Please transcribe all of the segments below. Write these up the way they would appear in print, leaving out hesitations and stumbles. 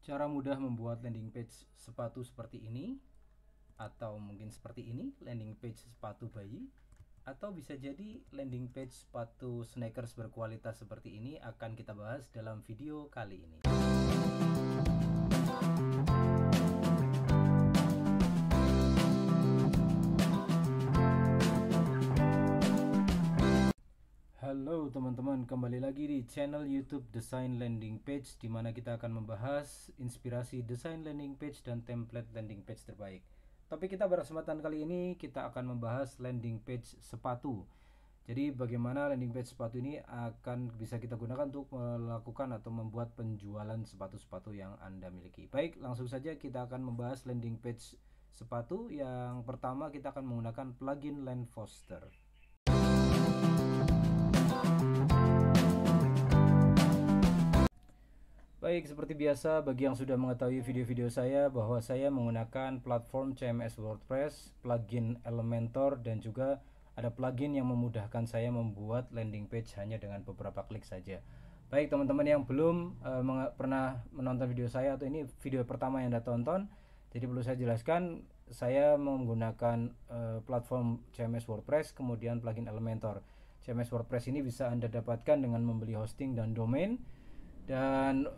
Cara mudah membuat landing page sepatu seperti ini, atau mungkin seperti ini, landing page sepatu bayi, atau bisa jadi landing page sepatu sneakers berkualitas seperti ini akan kita bahas dalam video kali ini. Halo teman-teman, kembali lagi di channel YouTube Desain Landing Page, di mana kita akan membahas inspirasi desain landing page dan template landing page terbaik. Topik kita pada kesempatan kali ini kita akan membahas landing page sepatu. Jadi bagaimana landing page sepatu ini akan bisa kita gunakan untuk melakukan atau membuat penjualan sepatu-sepatu yang Anda miliki. Baik, langsung saja kita akan membahas landing page sepatu. Yang pertama kita akan menggunakan plugin Landfoster. Baik, seperti biasa bagi yang sudah mengetahui video-video saya bahwa saya menggunakan platform CMS WordPress, plugin Elementor, dan juga ada plugin yang memudahkan saya membuat landing page hanya dengan beberapa klik saja. Baik teman-teman yang belum pernah menonton video saya atau ini video pertama yang Anda tonton, jadi perlu saya jelaskan, saya menggunakan platform CMS WordPress kemudian plugin Elementor. CMS WordPress ini bisa Anda dapatkan dengan membeli hosting dan domain. Dan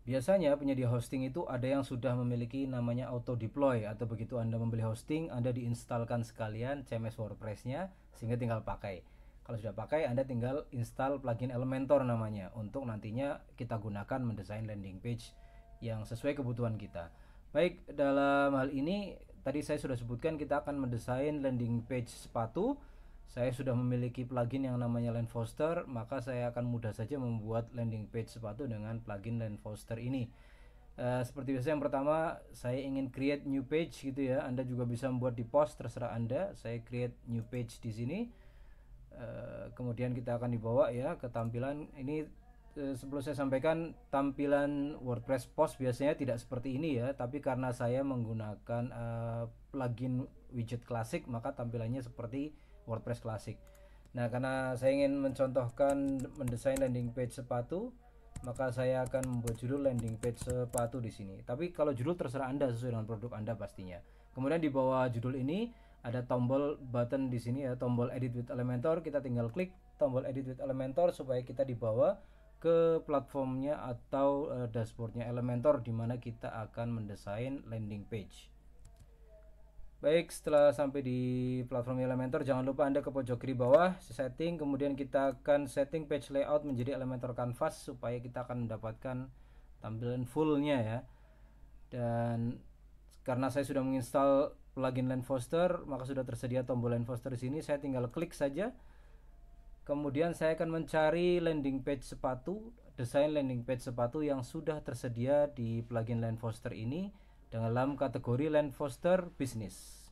biasanya penyedia hosting itu ada yang sudah memiliki namanya auto deploy, atau begitu Anda membeli hosting, Anda diinstalkan sekalian CMS WordPress-nya sehingga tinggal pakai. Kalau sudah pakai, Anda tinggal install plugin Elementor namanya untuk nantinya kita gunakan mendesain landing page yang sesuai kebutuhan kita. Baik, dalam hal ini tadi saya sudah sebutkan kita akan mendesain landing page sepatu. Saya sudah memiliki plugin yang namanya Landfoster, maka saya akan mudah saja membuat landing page sepatu dengan plugin Landfoster ini. Seperti biasa, yang pertama saya ingin create new page gitu ya. Anda juga bisa membuat di post, terserah Anda. Saya create new page di sini. Kemudian kita akan dibawa ya ke tampilan ini. Sebelum saya sampaikan, tampilan WordPress post biasanya tidak seperti ini ya, tapi karena saya menggunakan plugin widget klasik, maka tampilannya seperti WordPress klasik. Nah, karena saya ingin mencontohkan mendesain landing page sepatu, maka saya akan membuat judul landing page sepatu di sini. Tapi kalau judul terserah Anda, sesuai dengan produk Anda pastinya. Kemudian di bawah judul ini ada tombol button di sini ya, tombol edit with Elementor. Kita tinggal klik tombol edit with Elementor supaya kita dibawa ke platformnya atau dashboardnya Elementor, di mana kita akan mendesain landing page. Baik, setelah sampai di platform Elementor, jangan lupa Anda ke pojok kiri bawah setting, kemudian kita akan setting page layout menjadi Elementor Canvas supaya kita akan mendapatkan tampilan fullnya ya. Dan karena saya sudah menginstal plugin Landfoster, maka sudah tersedia tombol Landfoster di sini. Saya tinggal klik saja. Kemudian saya akan mencari landing page sepatu, desain landing page sepatu yang sudah tersedia di plugin Landfoster ini dalam kategori Landfoster Business.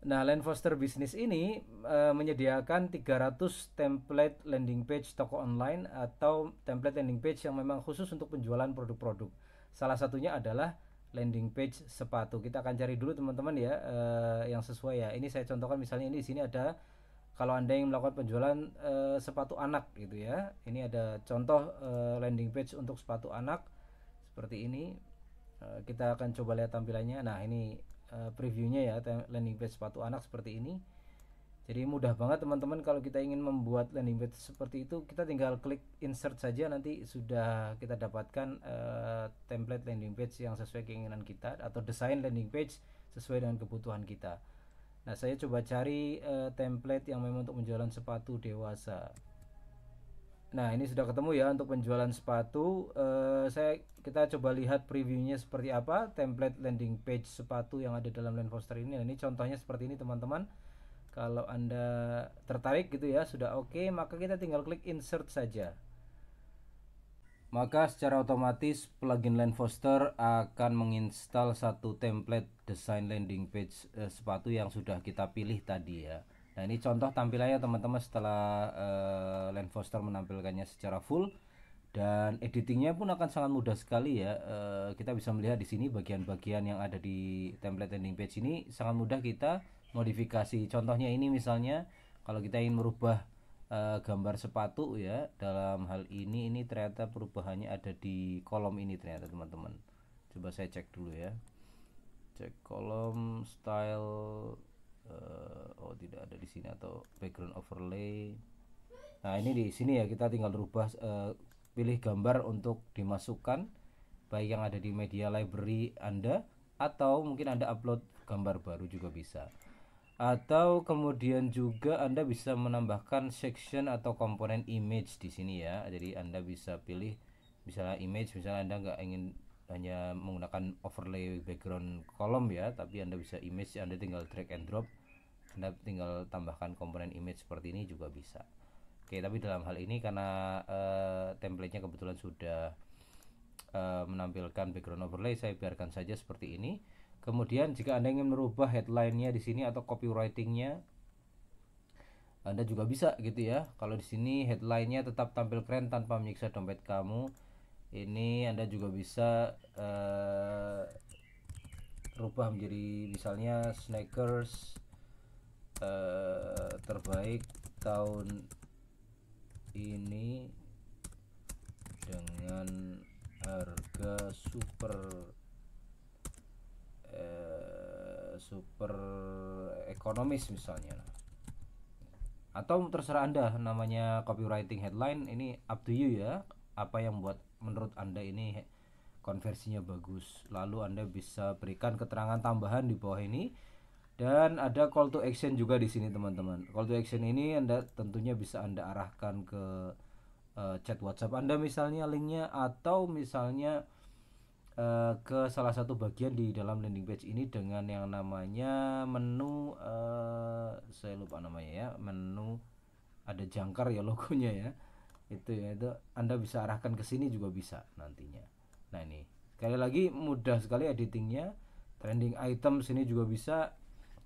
Nah, Landfoster Business ini menyediakan 300 template landing page toko online atau template landing page yang memang khusus untuk penjualan produk-produk. Salah satunya adalah landing page sepatu. Kita akan cari dulu teman-teman ya yang sesuai ya. Ini saya contohkan, misalnya ini di sini ada, kalau Anda yang melakukan penjualan sepatu anak gitu ya. Ini ada contoh landing page untuk sepatu anak seperti ini. Kita akan coba lihat tampilannya. Nah, ini previewnya ya, landing page sepatu anak seperti ini. Jadi mudah banget teman-teman, kalau kita ingin membuat landing page seperti itu, kita tinggal klik insert saja, nanti sudah kita dapatkan template landing page yang sesuai keinginan kita, atau desain landing page sesuai dengan kebutuhan kita. Nah, saya coba cari template yang memang untuk penjualan sepatu dewasa. Nah, ini sudah ketemu ya untuk penjualan sepatu. Kita coba lihat previewnya seperti apa template landing page sepatu yang ada dalam Landfoster ini. Nah, ini contohnya seperti ini teman-teman. Kalau Anda tertarik gitu ya, sudah oke, maka kita tinggal klik insert saja. Maka secara otomatis plugin Landfoster akan menginstal satu template desain landing page sepatu yang sudah kita pilih tadi ya. Nah, ini contoh tampilannya teman-teman setelah Landfoster menampilkannya secara full, dan editingnya pun akan sangat mudah sekali ya. Kita bisa melihat di sini bagian-bagian yang ada di template landing page ini sangat mudah kita modifikasi. Contohnya ini misalnya, kalau kita ingin merubah gambar sepatu ya. Dalam hal ini ternyata perubahannya ada di kolom ini ternyata teman-teman. Coba saya cek dulu ya. Cek kolom style, oh tidak ada di sini, atau background overlay. Nah ini di sini ya, kita tinggal rubah, pilih gambar untuk dimasukkan, baik yang ada di media library Anda, atau mungkin Anda upload gambar baru juga bisa. Atau kemudian juga Anda bisa menambahkan section atau komponen image di sini ya. Jadi Anda bisa pilih misalnya image, misalnya Anda nggak ingin hanya menggunakan overlay background kolom ya, tapi Anda bisa image, Anda tinggal drag and drop, Anda tinggal tambahkan komponen image seperti ini juga bisa. Oke, tapi dalam hal ini karena template-nya kebetulan sudah menampilkan background overlay, saya biarkan saja seperti ini. Kemudian jika Anda ingin merubah headline-nya di sini atau copywriting-nya, Anda juga bisa gitu ya. Kalau di sini headline-nya tetap tampil keren tanpa menyiksa dompet kamu, ini Anda juga bisa rubah menjadi misalnya sneakers terbaik tahun ini dengan harga super ekonomis misalnya. Atau terserah Anda, namanya copywriting headline, ini up to you ya, apa yang buat menurut Anda ini konversinya bagus. Lalu Anda bisa berikan keterangan tambahan di bawah ini, dan ada call to action juga di sini teman-teman. Call to action ini Anda tentunya bisa Anda arahkan ke chat WhatsApp Anda misalnya linknya, atau misalnya ke salah satu bagian di dalam landing page ini dengan yang namanya menu, saya lupa namanya ya, menu ada jangkar ya logonya ya, itu ya, itu Anda bisa arahkan ke sini juga bisa nantinya. Nah ini sekali lagi mudah sekali editingnya. Trending item sini juga bisa.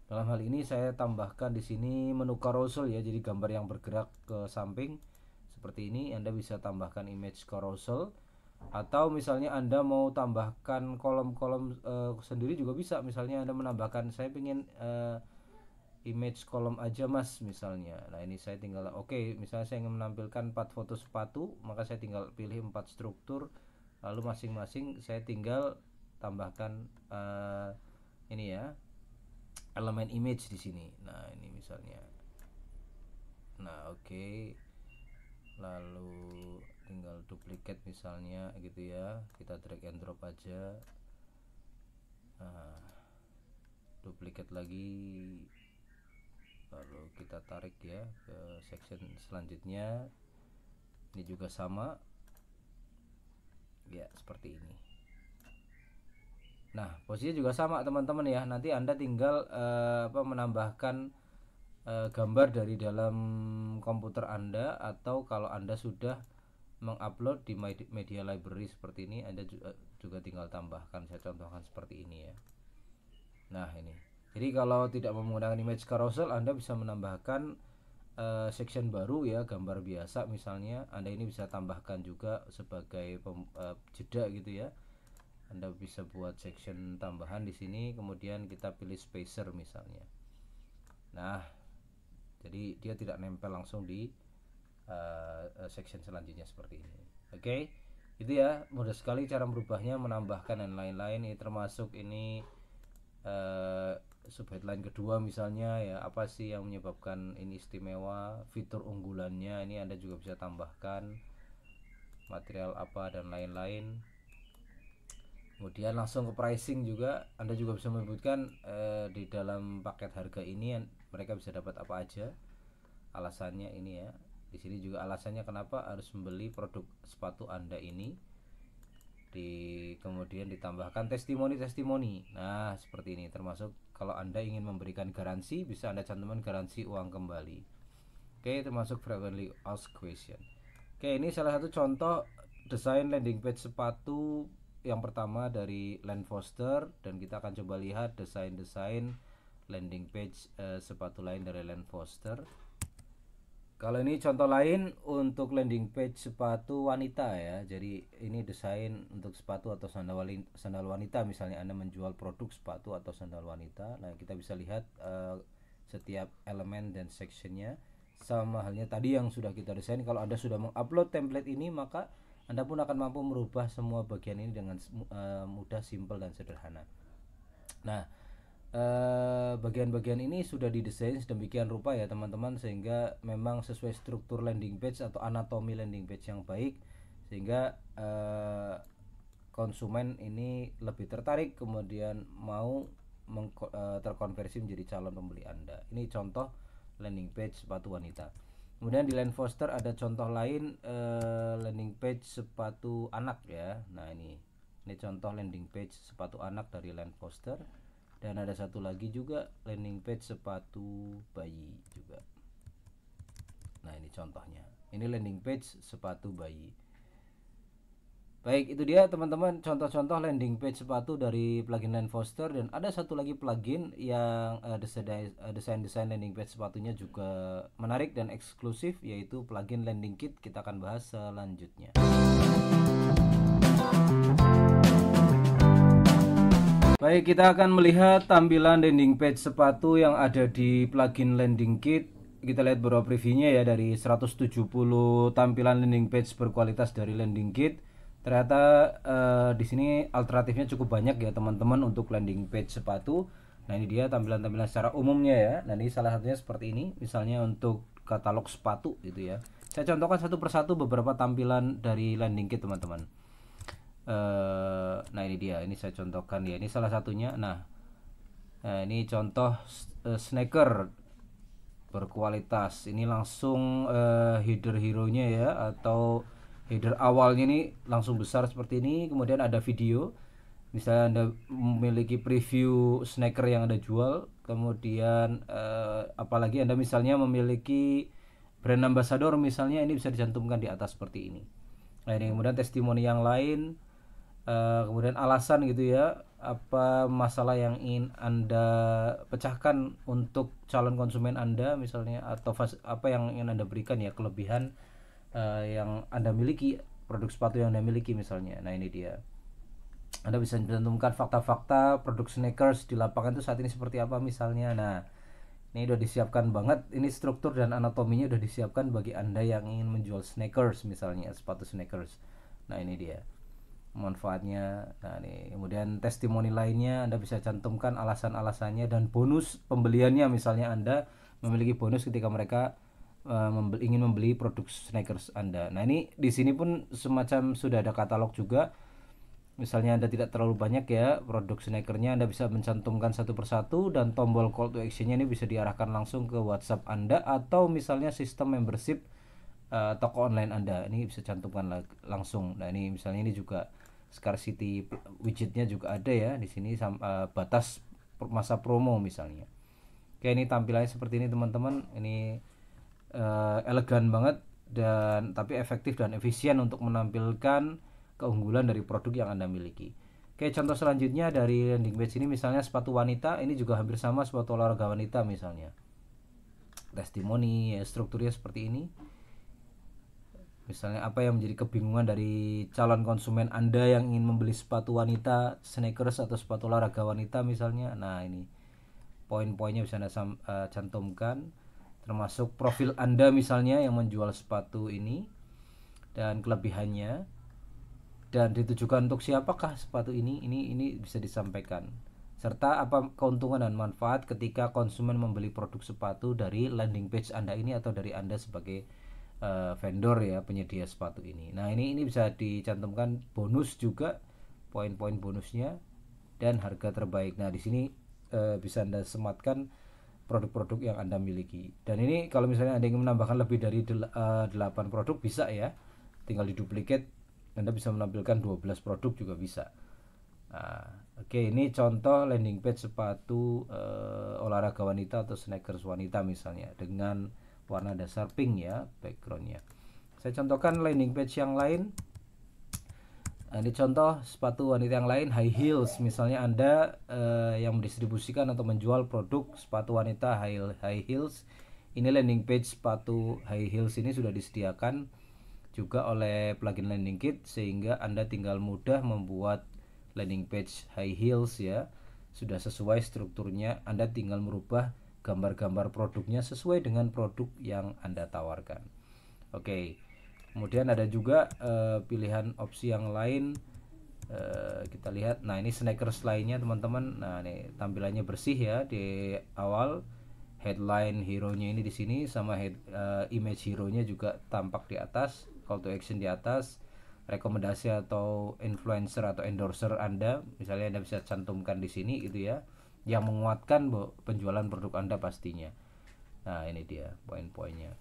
Dalam hal ini saya tambahkan di sini menu carousel ya, jadi gambar yang bergerak ke samping seperti ini. Anda bisa tambahkan image carousel, atau misalnya Anda mau tambahkan kolom-kolom sendiri juga bisa. Misalnya Anda menambahkan, saya ingin image kolom aja mas misalnya. Nah ini saya tinggal misalnya saya ingin menampilkan 4 foto sepatu, maka saya tinggal pilih 4 struktur, lalu masing-masing saya tinggal tambahkan ini ya, elemen image di sini. Nah ini misalnya, nah lalu tinggal duplicate misalnya gitu ya, kita drag and drop aja. Nah, duplicate lagi, lalu kita tarik ya ke section selanjutnya. Ini juga sama ya, seperti ini. Nah posisinya juga sama teman-teman ya, nanti Anda tinggal menambahkan gambar dari dalam komputer Anda, atau kalau Anda sudah mengupload di media library seperti ini, Anda juga tinggal tambahkan. Saya contohkan seperti ini ya. Nah ini, jadi kalau tidak menggunakan image carousel, Anda bisa menambahkan section baru ya, gambar biasa misalnya. Anda ini bisa tambahkan juga sebagai jeda gitu ya. Anda bisa buat section tambahan di sini, kemudian kita pilih spacer misalnya. Nah jadi dia tidak nempel langsung di section selanjutnya seperti ini. Oke, itu ya, mudah sekali cara merubahnya, menambahkan dan lain-lain. Ini termasuk ini subheadline kedua misalnya ya, apa sih yang menyebabkan ini istimewa, fitur unggulannya, ini Anda juga bisa tambahkan, material apa dan lain-lain. Kemudian langsung ke pricing juga, Anda juga bisa menyebutkan di dalam paket harga ini mereka bisa dapat apa aja, alasannya ini ya. Di sini juga alasannya kenapa harus membeli produk sepatu Anda ini. Kemudian ditambahkan testimoni. Nah seperti ini, termasuk kalau Anda ingin memberikan garansi, bisa Anda cantumkan garansi uang kembali. Oke, termasuk frequently asked question. Oke, ini salah satu contoh desain landing page sepatu yang pertama dari Len Foster, dan kita akan coba lihat desain-desain landing page sepatu lain dari Len Foster. Kalau ini contoh lain untuk landing page sepatu wanita ya. Jadi ini desain untuk sepatu atau sandal wanita, misalnya Anda menjual produk sepatu atau sandal wanita. Nah kita bisa lihat setiap elemen dan sectionnya. sama halnya tadi yang sudah kita desain. Kalau Anda sudah mengupload template ini, maka Anda pun akan mampu merubah semua bagian ini dengan mudah, simple dan sederhana. Nah, bagian-bagian ini sudah didesain sedemikian rupa ya teman-teman, sehingga memang sesuai struktur landing page atau anatomi landing page yang baik, sehingga konsumen ini lebih tertarik kemudian mau terkonversi menjadi calon pembeli Anda. Ini contoh landing page sepatu wanita. Kemudian di Line Foster ada contoh lain, landing page sepatu anak ya. Nah ini contoh landing page sepatu anak dari Line Foster. Dan ada satu lagi juga landing page sepatu bayi juga. Nah ini contohnya. Ini landing page sepatu bayi. Baik, itu dia teman-teman contoh-contoh landing page sepatu dari plugin Line Foster. Dan ada satu lagi plugin yang desain-desain landing page sepatunya juga menarik dan eksklusif, yaitu plugin Landing Kit. Kita akan bahas selanjutnya. Baik, kita akan melihat tampilan landing page sepatu yang ada di plugin Landing Kit. Kita lihat beberapa previewnya ya, dari 170 tampilan landing page berkualitas dari Landing Kit. Ternyata di sini alternatifnya cukup banyak ya teman-teman untuk landing page sepatu. Nah ini dia tampilan-tampilan secara umumnya ya. Nah ini salah satunya seperti ini, misalnya untuk katalog sepatu gitu ya. Saya contohkan satu persatu beberapa tampilan dari Landing Kit teman-teman. Nah ini dia, ini saya contohkan ya, ini salah satunya. Nah ini contoh sneaker berkualitas. Ini langsung header hero nya ya, atau header awalnya ini langsung besar seperti ini. Kemudian ada video, misalnya Anda memiliki preview sneaker yang Anda jual. Kemudian apalagi Anda misalnya memiliki brand ambassador misalnya, ini bisa dicantumkan di atas seperti ini. Nah ini kemudian testimoni yang lain, kemudian alasan gitu ya, apa masalah yang ingin Anda pecahkan untuk calon konsumen Anda misalnya, atau apa yang ingin Anda berikan ya, kelebihan yang Anda miliki, produk sepatu yang Anda miliki misalnya. Nah ini dia, Anda bisa mencantumkan fakta-fakta produk sneakers di lapangan itu saat ini seperti apa misalnya. Nah ini udah disiapkan banget, ini struktur dan anatominya udah disiapkan bagi Anda yang ingin menjual sneakers misalnya, sepatu sneakers. Nah ini dia manfaatnya. Nah nih, kemudian testimoni lainnya Anda bisa cantumkan alasan-alasannya dan bonus pembeliannya, misalnya Anda memiliki bonus ketika mereka ingin membeli produk sneakers Anda. Nah ini di sini pun semacam sudah ada katalog juga. Misalnya Anda tidak terlalu banyak ya produk sneakernya, Anda bisa mencantumkan satu persatu, dan tombol call to actionnya ini bisa diarahkan langsung ke WhatsApp Anda, atau misalnya sistem membership toko online Anda, ini bisa cantumkan langsung. Nah ini misalnya ini juga scarcity widgetnya juga ada ya di sini, batas masa promo misalnya. Oke, ini tampilannya seperti ini teman-teman. Ini elegan banget, dan tapi efektif dan efisien untuk menampilkan keunggulan dari produk yang Anda miliki. Oke, contoh selanjutnya dari landing page ini misalnya sepatu wanita. Ini juga hampir sama, sepatu olahraga wanita misalnya. Testimoni ya, strukturnya seperti ini. Misalnya apa yang menjadi kebingungan dari calon konsumen Anda yang ingin membeli sepatu wanita, sneakers atau sepatu olahraga wanita misalnya. Nah ini poin-poinnya bisa Anda cantumkan, termasuk profil Anda misalnya yang menjual sepatu ini dan kelebihannya, dan ditujukan untuk siapakah sepatu ini bisa disampaikan, serta apa keuntungan dan manfaat ketika konsumen membeli produk sepatu dari landing page Anda ini atau dari Anda sebagai vendor ya, penyedia sepatu ini. Nah ini bisa dicantumkan bonus juga, poin-poin bonusnya dan harga terbaik. Nah di sini bisa Anda sematkan produk-produk yang Anda miliki. Dan ini kalau misalnya Anda ingin menambahkan lebih dari 8 produk bisa ya, tinggal diduplikat, Anda bisa menampilkan 12 produk juga bisa. Nah, oke, ini contoh landing page sepatu olahraga wanita atau sneakers wanita misalnya, dengan warna dasar pink ya backgroundnya. Saya contohkan landing page yang lain. Ini contoh sepatu wanita yang lain, high heels misalnya. Anda yang mendistribusikan atau menjual produk sepatu wanita high heels, ini landing page sepatu high heels ini sudah disediakan juga oleh plugin Landing Kit, sehingga Anda tinggal mudah membuat landing page high heels ya, sudah sesuai strukturnya. Anda tinggal merubah gambar-gambar produknya sesuai dengan produk yang Anda tawarkan. Oke. Kemudian ada juga pilihan opsi yang lain. Kita lihat. Nah, ini sneakers lainnya teman-teman. Nah, ini tampilannya bersih ya di awal. Headline hero-nya ini di sini sama image hero-nya juga tampak di atas. Call to action di atas. Rekomendasi atau influencer atau endorser Anda, misalnya Anda bisa cantumkan di sini gitu ya, yang menguatkan penjualan produk Anda pastinya. Nah, ini dia poin-poinnya.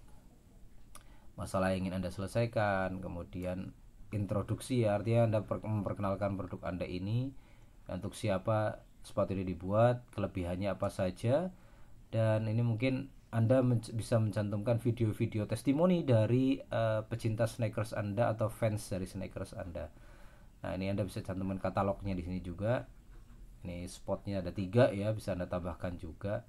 Masalah yang ingin Anda selesaikan, kemudian introduksi ya, artinya Anda memperkenalkan produk Anda ini, untuk siapa sepatu ini dibuat, kelebihannya apa saja, dan ini mungkin Anda bisa mencantumkan video-video testimoni dari pecinta sneakers Anda atau fans dari sneakers Anda. Nah, ini Anda bisa cantumkan katalognya di sini juga. Ini spotnya ada 3 ya, bisa Anda tambahkan juga.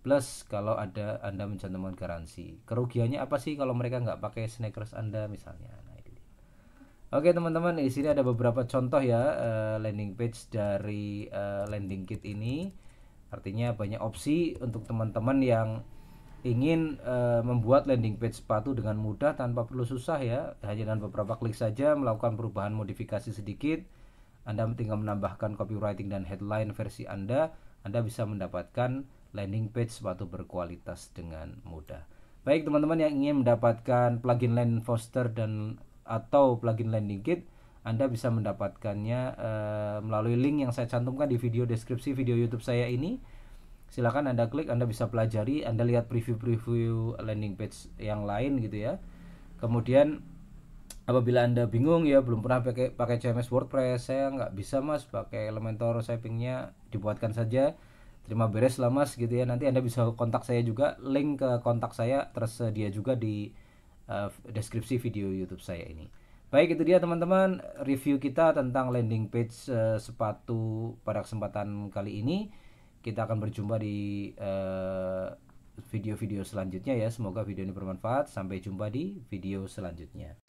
Plus kalau ada Anda mencantumkan garansi. Kerugiannya apa sih kalau mereka nggak pakai sneakers Anda misalnya? Nah, ini. Oke teman-teman, di sini ada beberapa contoh ya landing page dari landing kit ini. Artinya banyak opsi untuk teman-teman yang ingin membuat landing page sepatu dengan mudah tanpa perlu susah ya, hanya dengan beberapa klik saja melakukan perubahan modifikasi sedikit. Anda tinggal menambahkan copywriting dan headline versi Anda bisa mendapatkan landing page sepatu berkualitas dengan mudah. Baik teman-teman yang ingin mendapatkan plugin Land Foster dan atau plugin landing kit, Anda bisa mendapatkannya melalui link yang saya cantumkan di video deskripsi video YouTube saya ini. Silakan Anda klik, Anda bisa pelajari, Anda lihat preview-preview landing page yang lain gitu ya. Kemudian apabila Anda bingung ya, belum pernah pakai CMS WordPress, saya nggak bisa mas pakai Elementor shapingnya, dibuatkan saja, terima beres lah mas gitu ya. Nanti Anda bisa kontak saya juga, link ke kontak saya tersedia juga di deskripsi video YouTube saya ini. Baik, itu dia teman-teman review kita tentang landing page sepatu pada kesempatan kali ini. Kita akan berjumpa di video-video selanjutnya ya. Semoga video ini bermanfaat. Sampai jumpa di video selanjutnya.